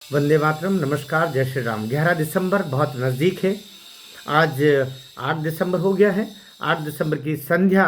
वंदे मातरम। नमस्कार, जय श्री राम। 11 दिसंबर बहुत नज़दीक है। आज 8 दिसंबर हो गया है। 8 दिसंबर की संध्या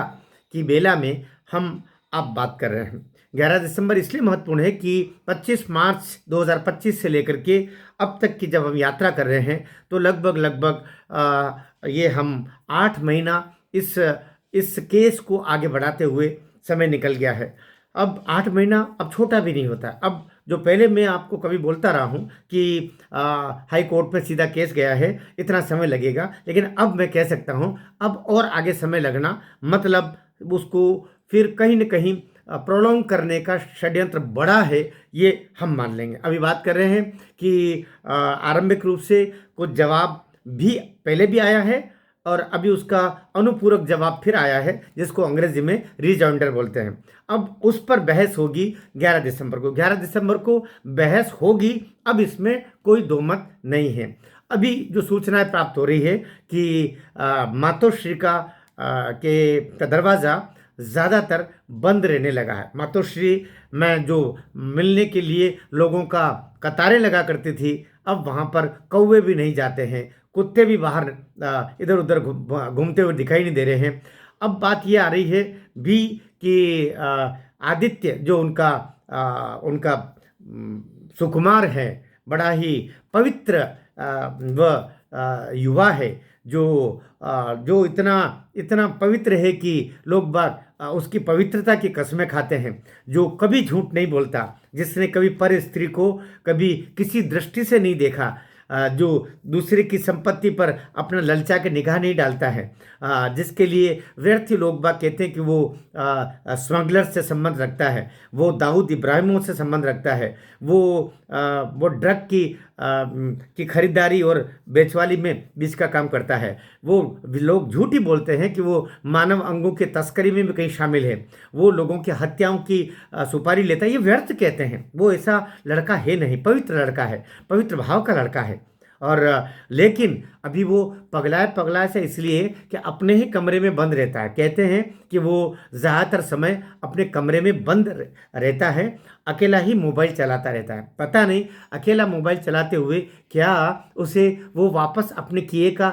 की बेला में हम अब बात कर रहे हैं। 11 दिसंबर इसलिए महत्वपूर्ण है कि 25 मार्च 2025 से लेकर के अब तक की जब हम यात्रा कर रहे हैं तो लगभग लगभग ये हम 8 महीना इस केस को आगे बढ़ाते हुए समय निकल गया है। अब 8 महीना अब छोटा भी नहीं होता। अब जो पहले मैं आपको कभी बोलता रहा हूँ कि हाई कोर्ट में सीधा केस गया है, इतना समय लगेगा, लेकिन अब मैं कह सकता हूँ अब और आगे समय लगना मतलब उसको फिर कहीं न कहीं प्रोलॉन्ग करने का षड्यंत्र बड़ा है, ये हम मान लेंगे। अभी बात कर रहे हैं कि आरंभिक रूप से कुछ जवाब भी पहले भी आया है और अभी उसका अनुपूरक जवाब फिर आया है, जिसको अंग्रेजी में रिजॉइंडर बोलते हैं। अब उस पर बहस होगी 11 दिसंबर को बहस होगी। अब इसमें कोई दो मत नहीं है। अभी जो सूचनाएं प्राप्त हो रही है कि मातोश्री का दरवाज़ा ज़्यादातर बंद रहने लगा है। मातोश्री में जो मिलने के लिए लोगों का कतारें लगा करती थी, अब वहाँ पर कौवे भी नहीं जाते हैं, कुत्ते भी बाहर इधर उधर घूमते हुए दिखाई नहीं दे रहे हैं। अब बात ये आ रही है भी कि आदित्य जो उनका सुकुमार है, बड़ा ही पवित्र युवा है, जो इतना इतना पवित्र है कि लोग बाग उसकी पवित्रता की कस्में खाते हैं, जो कभी झूठ नहीं बोलता, जिसने कभी पर स्त्री को कभी किसी दृष्टि से नहीं देखा, जो दूसरे की संपत्ति पर अपना ललचा के निगाह नहीं डालता है, जिसके लिए व्यर्थ लोग बाग कहते हैं कि वो स्मगलर से संबंध रखता है, वो दाऊद इब्राहिमों से संबंध रखता है, वो ड्रग की खरीदारी और बेचवाली में बीच का काम करता है। वो लोग झूठ ही बोलते हैं कि वो मानव अंगों के तस्करी में भी कहीं शामिल है, वो लोगों की हत्याओं की सुपारी लेता है। ये व्यर्थ कहते हैं। वो ऐसा लड़का है नहीं, पवित्र लड़का है, पवित्र भाव का लड़का है। और लेकिन अभी वो पगलाए से इसलिए कि अपने ही कमरे में बंद रहता है। कहते हैं कि वो ज़्यादातर समय अपने कमरे में बंद रहता है, अकेला ही मोबाइल चलाता रहता है। पता नहीं अकेला मोबाइल चलाते हुए क्या उसे वो वापस अपने किए का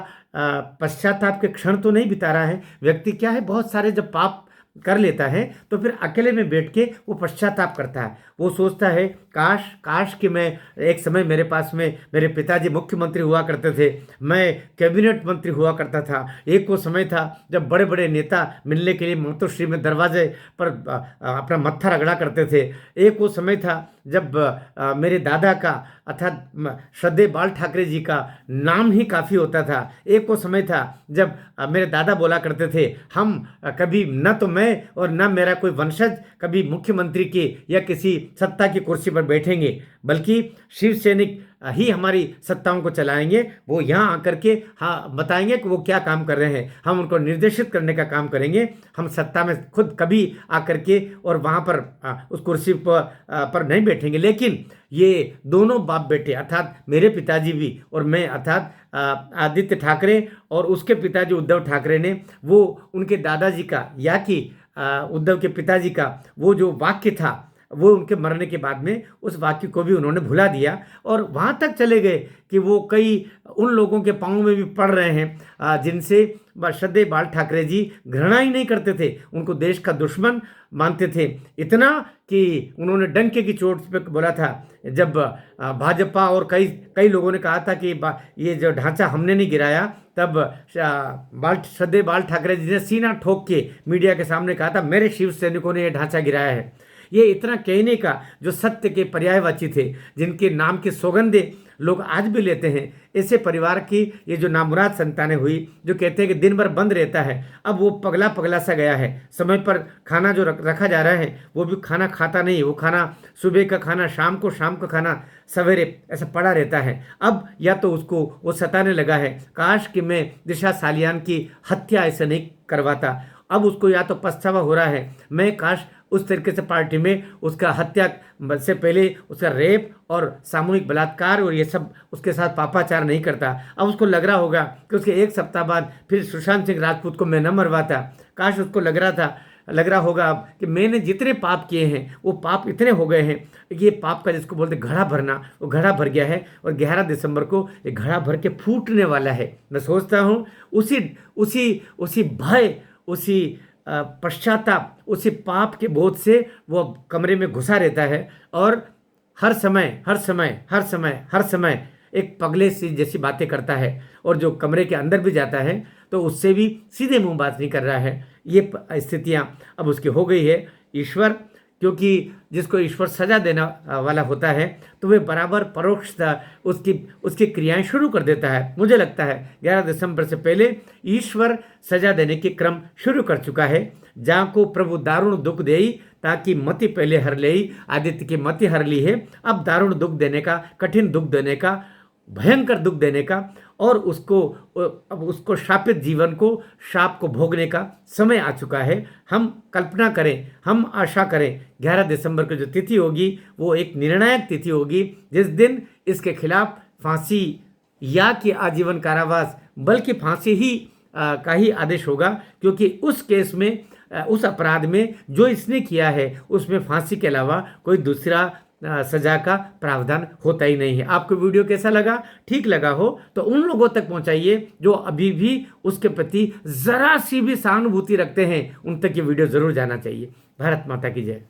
पश्चाताप के क्षण तो नहीं बिता रहा है। व्यक्ति क्या है, बहुत सारे जब पाप कर लेता है तो फिर अकेले में बैठ के वो पश्चाताप करता है। वो सोचता है काश काश कि मैं एक समय मेरे पास में मेरे पिताजी मुख्यमंत्री हुआ करते थे, मैं कैबिनेट मंत्री हुआ करता था। एक वो समय था जब बड़े बड़े नेता मिलने के लिए मातोश्री में दरवाजे पर अपना मत्था रगड़ा करते थे। एक वो समय था जब मेरे दादा का अर्थात श्रद्धेय बाल ठाकरे जी का नाम ही काफ़ी होता था। एक वो समय था जब मेरे दादा बोला करते थे हम कभी न तो मैं और न मेरा कोई वंशज कभी मुख्यमंत्री के या किसी सत्ता की कुर्सी पर बैठेंगे, बल्कि शिव सैनिक ही हमारी सत्ताओं को चलाएंगे। वो यहाँ आकर के हाँ बताएंगे कि वो क्या काम कर रहे हैं, हम उनको निर्देशित करने का काम करेंगे। हम सत्ता में खुद कभी आकर के और वहाँ पर उस कुर्सी पर नहीं बैठेंगे। लेकिन ये दोनों बाप बेटे अर्थात मेरे पिताजी भी और मैं अर्थात आदित्य ठाकरे और उसके पिताजी उद्धव ठाकरे ने वो उनके दादाजी का या कि उद्धव के पिताजी का वो जो वाक्य था वो उनके मरने के बाद में उस वाक्य को भी उन्होंने भुला दिया और वहाँ तक चले गए कि वो कई उन लोगों के पाँव में भी पड़ रहे हैं जिनसे श्रद्धेय बाल ठाकरे जी घृणा ही नहीं करते थे, उनको देश का दुश्मन मानते थे। इतना कि उन्होंने डंके की चोट पे बोला था जब भाजपा और कई कई लोगों ने कहा था कि ये जो ढांचा हमने नहीं गिराया, तब श्रद्धेय बाल ठाकरे जी ने सीना ठोक के मीडिया के सामने कहा था मेरे शिव सैनिकों ने ये ढांचा गिराया है। ये इतना कहने का जो सत्य के पर्यायवाची थे, जिनके नाम की सौगंधे लोग आज भी लेते हैं, ऐसे परिवार की ये जो नामुराद संतानें हुई जो कहते हैं कि दिन भर बंद रहता है, अब वो पगला पगला सा गया है। समय पर खाना जो रखा जा रहा है वो भी खाना खाता नहीं, वो खाना सुबह का खाना शाम को, शाम का खाना सवेरे, ऐसा पड़ा रहता है। अब या तो उसको वो सताने लगा है काश कि मैं दिशा सालियान की हत्या ऐसे नहीं करवाता। अब उसको या तो पछतावा हो रहा है मैं काश उस तरीके से पार्टी में उसका हत्या से पहले उसका रेप और सामूहिक बलात्कार और ये सब उसके साथ पापाचार नहीं करता। अब उसको लग रहा होगा कि उसके एक सप्ताह बाद फिर सुशांत सिंह राजपूत को मैं न मरवाता। काश उसको लग रहा था लग रहा होगा अब कि मैंने जितने पाप किए हैं वो पाप इतने हो गए हैं, ये पाप का जिसको बोलते घड़ा भरना, वो घड़ा भर गया है और 11 दिसंबर को ये घड़ा भर के फूटने वाला है। मैं सोचता हूँ उसी उसी उसी भय, उसी पश्चाताप, उसी पाप के बोझ से वो कमरे में घुसा रहता है और हर समय हर समय हर समय हर समय एक पगले सी जैसी बातें करता है, और जो कमरे के अंदर भी जाता है तो उससे भी सीधे मुंह बात नहीं कर रहा है। ये स्थितियां अब उसकी हो गई है। ईश्वर, क्योंकि जिसको ईश्वर सजा देना वाला होता है तो वे बराबर परोक्षता उसकी क्रियाएं शुरू कर देता है। मुझे लगता है 11 दिसंबर से पहले ईश्वर सजा देने के क्रम शुरू कर चुका है। जहाँ को प्रभु दारुण दुख देई ताकि मति पहले हर लेई, आदित्य की मति हर ली है। अब दारुण दुख देने का, कठिन दुख देने का, भयंकर दुख देने का, और अब उसको शापित जीवन को, शाप को भोगने का समय आ चुका है। हम कल्पना करें, हम आशा करें 11 दिसंबर की जो तिथि होगी वो एक निर्णायक तिथि होगी, जिस दिन इसके खिलाफ फांसी या कि आजीवन कारावास, बल्कि फांसी ही का ही आदेश होगा, क्योंकि उस केस में, उस अपराध में जो इसने किया है उसमें फांसी के अलावा कोई दूसरा सजा का प्रावधान होता ही नहीं है। आपको वीडियो कैसा लगा? ठीक लगा हो तो उन लोगों तक पहुंचाइए जो अभी भी उसके प्रति जरा सी भी सहानुभूति रखते हैं, उन तक ये वीडियो जरूर जाना चाहिए। भारत माता की जय।